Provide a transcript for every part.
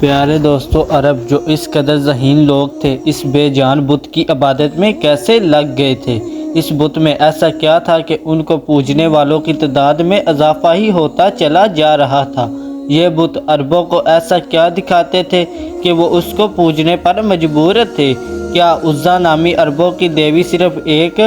پیارے دوستو، عرب جو اس قدر ذہین لوگ تھے اس بے جان بت کی عبادت میں کیسے لگ گئے تھے؟ اس بت میں ایسا کیا تھا کہ ان کو پوجنے والوں کی تعداد میں اضافہ ہی ہوتا چلا جا رہا تھا؟ یہ بت عربوں کو ایسا کیا دکھاتے تھے کہ وہ اس کو پوجنے پر مجبور تھے؟ کیا عزا نامی عربوں کی دیوی صرف ایک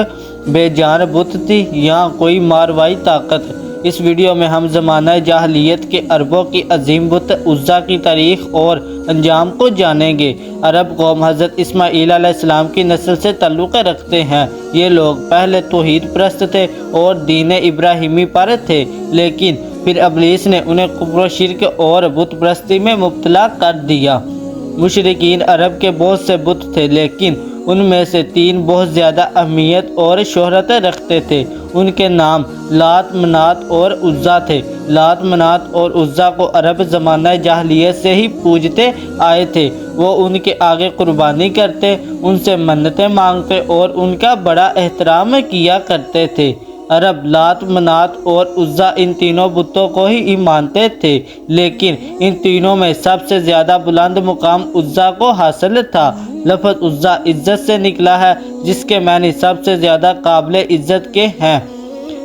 بے جان بت تھی یا کوئی ماروائی طاقت؟ اس ویڈیو میں ہم زمانہ جاہلیت کے عربوں کی عظیم بت عزا کی تاریخ اور انجام کو جانیں گے۔ عرب قوم حضرت اسماعیل علیہ السلام کی نسل سے تعلق رکھتے ہیں۔ یہ لوگ پہلے توحید پرست تھے اور دین ابراہیمی پر تھے، لیکن پھر ابلیس نے انہیں کفر و شرک اور بت پرستی میں مبتلا کر دیا۔ مشرکین عرب کے بہت سے بت تھے، لیکن ان میں سے 3 بہت زیادہ اہمیت اور شہرت رکھتے تھے۔ ان کے نام لات، منات اور عزا تھے۔ لات، منات اور عزا کو عرب زمانہ جاہلیت سے ہی پوجتے آئے تھے۔ وہ ان کے آگے قربانی کرتے، ان سے منتیں مانگتے اور ان کا بڑا احترام کیا کرتے تھے۔ عرب لات، منات اور عزا ان تینوں بتوں کو ہی مانتے تھے، لیکن ان تینوں میں سب سے زیادہ بلند مقام عزا کو حاصل تھا۔ لفظ عزا عزت سے نکلا ہے، جس کے معنی سب سے زیادہ قابل عزت کے ہیں۔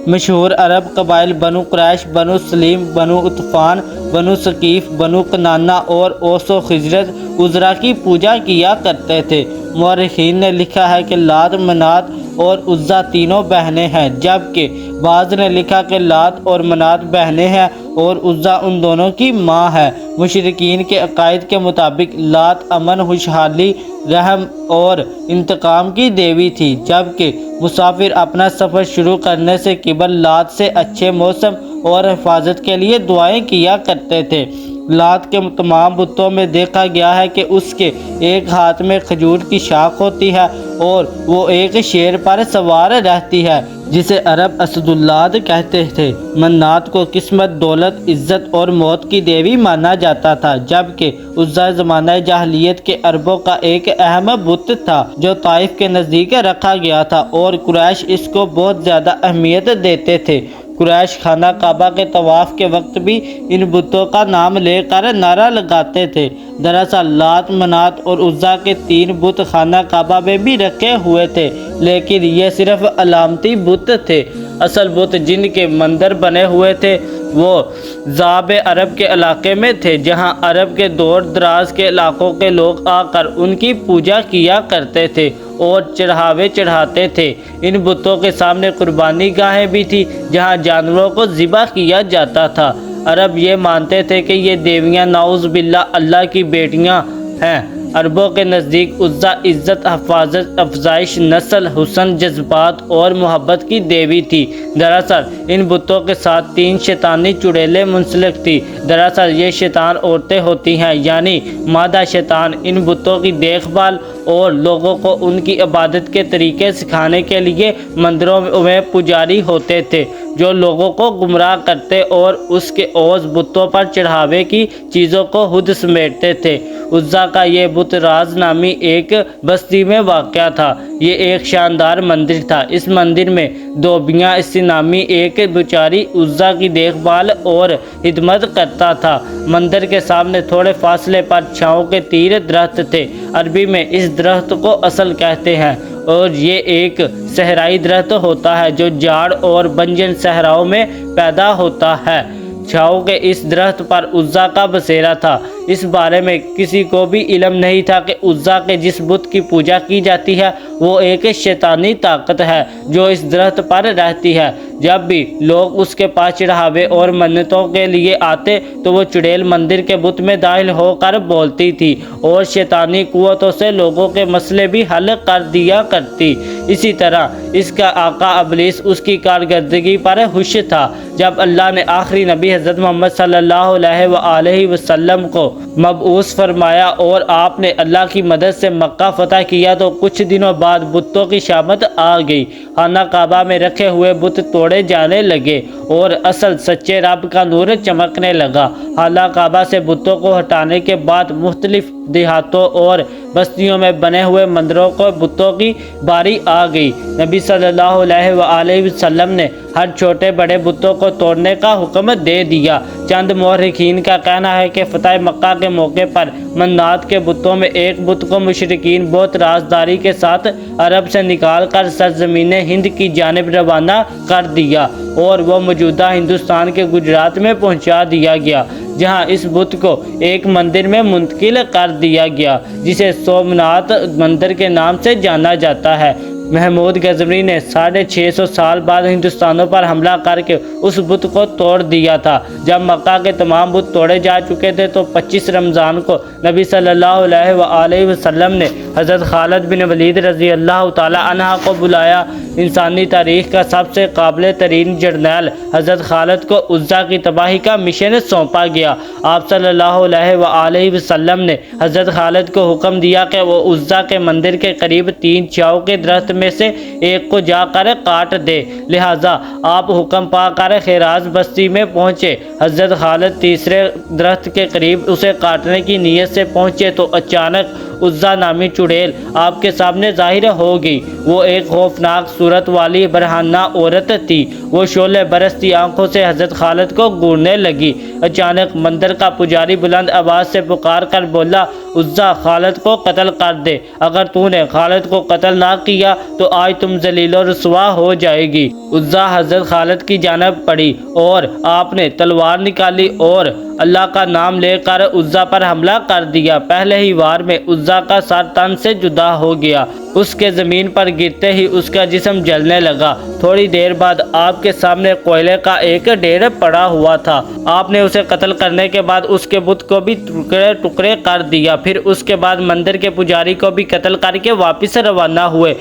مشہور عرب قبائل بنو قریش، بنو سلیم، بنو عطفان، بنو ثقیف، بنو کنانہ اور اوس و خزرج عزرا کی پوجا کیا کرتے تھے۔ مورخین نے لکھا ہے کہ لات، منات اور عزا تینوں بہنیں ہیں، جبکہ بعض نے لکھا کہ لات اور منات بہنیں ہیں اور عزا ان دونوں کی ماں ہے۔ مشرکین کے عقائد کے مطابق لات امن، خوشحالی، رحم اور انتقام کی دیوی تھی، جبکہ مسافر اپنا سفر شروع کرنے سے قبل لات سے اچھے موسم اور حفاظت کے لیے دعائیں کیا کرتے تھے۔ لات کے تمام بتوں میں دیکھا گیا ہے کہ اس کے ایک ہاتھ میں کھجور کی شاخ ہوتی ہے اور وہ ایک شیر پر سوار رہتی ہے، جسے عرب اسد اللات کہتے تھے۔ منات کو قسمت، دولت، عزت اور موت کی دیوی مانا جاتا تھا، جبکہ عزا زمانہ جاہلیت کے عربوں کا ایک اہم بت تھا جو طائف کے نزدیک رکھا گیا تھا اور قریش اس کو بہت زیادہ اہمیت دیتے تھے۔ قریش خانہ کعبہ کے طواف کے وقت بھی ان بتوں کا نام لے کر نعرہ لگاتے تھے۔ دراصل لات، منات اور عزا کے 3 بت خانہ کعبہ میں بھی رکھے ہوئے تھے، لیکن یہ صرف علامتی بت تھے۔ اصل بت جن کے مندر بنے ہوئے تھے وہ ذاب عرب کے علاقے میں تھے، جہاں عرب کے دور دراز کے علاقوں کے لوگ آ کر ان کی پوجا کیا کرتے تھے اور چڑھاوے چڑھاتے تھے۔ ان بتوں کے سامنے قربانی گاہیں بھی تھی جہاں جانوروں کو ذبح کیا جاتا تھا۔ عرب یہ مانتے تھے کہ یہ دیویاں نعوذ باللہ اللہ کی بیٹیاں ہیں۔ عربوں کے نزدیک عزا عزت، حفاظت، افزائش، نسل، حسن، جذبات اور محبت کی دیوی تھی۔ دراصل ان بتوں کے ساتھ 3 شیطانی چڑیلیں منسلک تھی۔ دراصل یہ شیطان عورتیں ہوتی ہیں، یعنی مادہ شیطان ان بتوں کی دیکھ بھال اور لوگوں کو ان کی عبادت کے طریقے سکھانے کے لیے مندروں میں پجاری ہوتے تھے، جو لوگوں کو گمراہ کرتے اور اس کے عوض بتوں پر چڑھاوے کی چیزوں کو خود سمیٹتے تھے۔ عزا کا یہ بت راز نامی ایک بستی میں واقع تھا۔ یہ ایک شاندار مندر تھا۔ اس مندر میں دوبیاں اسی نامی ایک بیچاری عزا کی دیکھ بھال اور خدمت کرتا تھا۔ مندر کے سامنے تھوڑے فاصلے پر چھاؤں کے 3 درخت تھے۔ عربی میں اس درخت کو اصل کہتے ہیں اور یہ ایک صحرائی درخت ہوتا ہے جو جاڑ اور بنجر صحراؤں میں پیدا ہوتا ہے۔ چھاؤں کے اس درخت پر عزا کا بسیرا تھا۔ اس بارے میں کسی کو بھی علم نہیں تھا کہ عزا کے جس بت کی پوجا کی جاتی ہے وہ ایک شیطانی طاقت ہے جو اس درخت پر رہتی ہے۔ جب بھی لوگ اس کے پاس چڑھاوے اور منتوں کے لیے آتے تو وہ چڑیل مندر کے بت میں داخل ہو کر بولتی تھی اور شیطانی قوتوں سے لوگوں کے مسئلے بھی حل کر دیا کرتی۔ اسی طرح اس کا آقا ابلیس اس کی کارکردگی پر خوش تھا۔ جب اللہ نے آخری نبی حضرت محمد صلی اللہ علیہ وآلہ وسلم کو مبعوث فرمایا اور آپ نے اللہ کی مدد سے مکہ فتح کیا تو کچھ دنوں بعد بتوں کی شامت آ گئی۔ خانہ کعبہ میں رکھے ہوئے بت توڑے جانے لگے اور اصل سچے رب کا نور چمکنے لگا۔ خانہ کعبہ سے بتوں کو ہٹانے کے بعد مختلف دیہاتوں اور بستیوں میں بنے ہوئے مندروں کو بتوں کی باری آ گئی۔ نبی صلی اللہ علیہ وآلہ وسلم نے ہر چھوٹے بڑے بتوں کو توڑنے کا حکم دے دیا۔ چند مورخین کا کہنا ہے کہ فتح مکہ کے موقع پر منات کے بتوں میں ایک بت کو مشرکین بہت رازداری کے ساتھ عرب سے نکال کر سرزمین ہند کی جانب روانہ کر دیا اور وہ موجودہ ہندوستان کے گجرات میں پہنچا دیا گیا، جہاں اس بت کو ایک مندر میں منتقل کر دیا گیا جسے سومناتھ مندر کے نام سے جانا جاتا ہے۔ محمود غزنوی نے 650 سال بعد ہندوستانوں پر حملہ کر کے اس بت کو توڑ دیا تھا۔ جب مکہ کے تمام بت توڑے جا چکے تھے تو 25 رمضان کو نبی صلی اللہ علیہ وآلہ وسلم نے حضرت خالد بن ولید رضی اللہ تعالی عنہ کو بلایا۔ انسانی تاریخ کا سب سے قابل ترین جرنیل حضرت خالد کو عزا کی تباہی کا مشن سونپا گیا۔ آپ صلی اللہ علیہ وآلہ وسلم نے حضرت خالد کو حکم دیا کہ وہ عزا کے مندر کے قریب 3 چاؤ کے درخت میں سے ایک کو جا کر کاٹ دے، لہٰذا آپ حکم پا کر خیراز بستی میں پہنچے۔ حضرت خالد تیسرے درخت کے قریب اسے کاٹنے کی نیت سے پہنچے تو اچانک عزا نامی چڑیل آپ کے سامنے ظاہر ہو گئی۔ وہ ایک خوفناک صورت والی برہنہ عورت تھی۔ وہ شعلے برستی آنکھوں سے حضرت خالد کو گھورنے لگی۔ اچانک مندر کا پجاری بلند آواز سے پکار کر بولا، عزا خالد کو قتل کر دے، اگر تو نے خالد کو قتل نہ کیا تو آج تم ذلیل و رسوا ہو جائے گی۔ عزا حضرت خالد کی جانب پڑی اور آپ نے تلوار نکالی اور اللہ کا نام لے کر عزا پر حملہ کر دیا۔ پہلے ہی وار میں عزا کا سر تن سے جدا ہو گیا۔ اس کے زمین پر گرتے ہی اس کا جسم جلنے لگا۔ تھوڑی دیر بعد آپ کے سامنے کوئلے کا ایک ڈھیر پڑا ہوا تھا۔ آپ نے اسے قتل کرنے کے بعد اس کے بت کو بھی ٹکڑے ٹکڑے کر دیا۔ پھر اس کے بعد مندر کے پجاری کو بھی قتل کر کے واپس روانہ ہوئے۔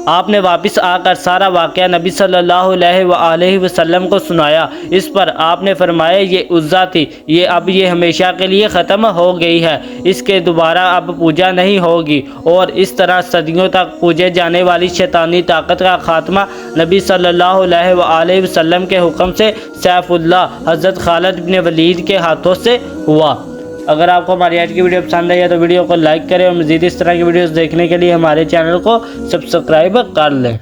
آپ نے واپس آ کر سارا واقعہ نبی صلی اللہ علیہ وآلہ وسلم کو سنایا۔ اس پر آپ نے فرمایا، یہ عزا تھی، یہ ہمیشہ کے لیے ختم ہو گئی ہے، اس کے دوبارہ اب پوجا نہیں ہوگی۔ اور اس طرح صدیوں تک پوجے جانے والی شیطانی طاقت کا خاتمہ نبی صلی اللہ علیہ وآلہ وسلم کے حکم سے سیف اللہ حضرت خالد بن ولید کے ہاتھوں سے ہوا۔ اگر آپ کو ہماری آج کی ویڈیو پسند آئی ہے تو ویڈیو کو لائک کریں اور مزید اس طرح کی ویڈیوز دیکھنے کے لیے ہمارے چینل کو سبسکرائب کر لیں۔